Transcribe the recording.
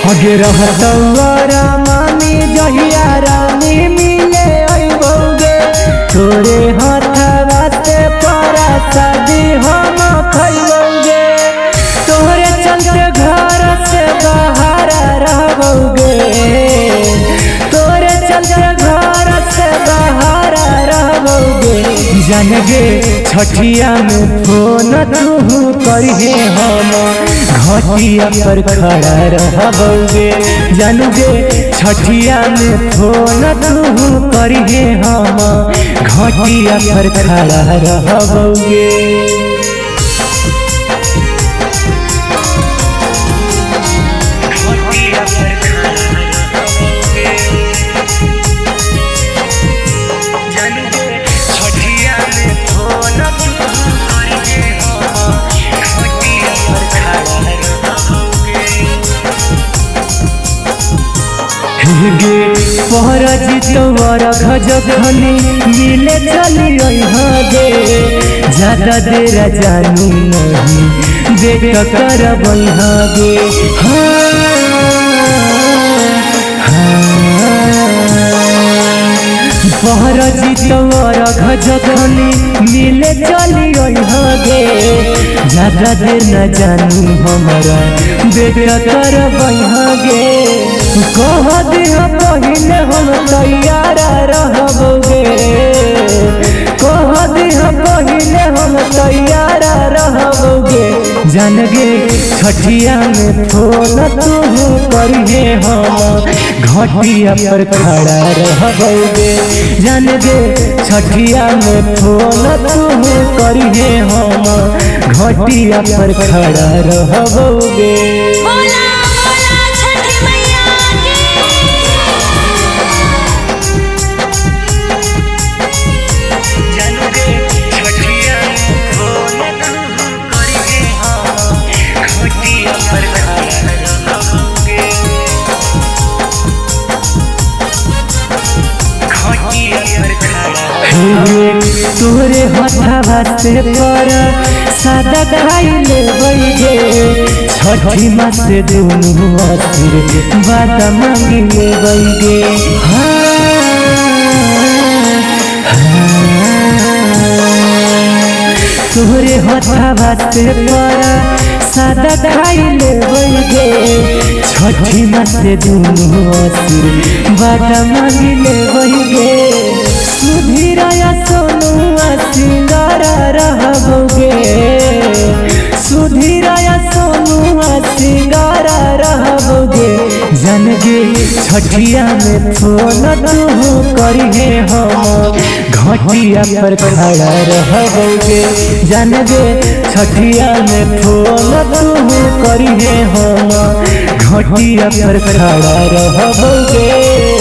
आगे रहतौरा मामी जहिया रानी मिले अइबौगे तोरे हाथवा से परा शादी हम खइबौगे तोरे चलते घर से बाहर रहबौगे तोरे चलते घर से बाहर रहबौगे जानगे छठिया में फोन तू करिहे हम घटिया पर खड़ा रहबौगे जानगे छठिया में फोन तू करिहे हम घटिया पर खड़ा रहबौगे। गे पहरजितवर घजखनी मिले चली गे ज्यादा देर जानू नहीं देख कर गे पहरजितवर घजखनी मिले चली गे ज्यादा देर न जानू हमारा देख कर गे कह दिह पहले हम तैयार रहबौगे कह दिह पहले हम तैयार रहबौगे जानगे छठिया में फोन तू करिहे हम घटिया पर खड़ा रहबौगे जानगे छठिया में फोन तू करिहे हम घटिया पर खड़ा रहबौगे। तोरे हथवा से पर सादा खाइले बैगे छठी माँ से दोनों असुर बात मांगिले बैगे तोरे हथवा से पर सादा खाइले बैगे छठी माँ से दोनों असुर बात मांगिले बैगे सुधीराया सोनुआ सिंगार रहबौगे सुधीराया सोनुआ सिंगार रहबौगे जानगे छठिया में फोन तू करिहे हम घटिया पर खड़ा रहबौगे जानगे छठिया में फोन तू करिहे हम घटिया पर खड़ा रहबौगे।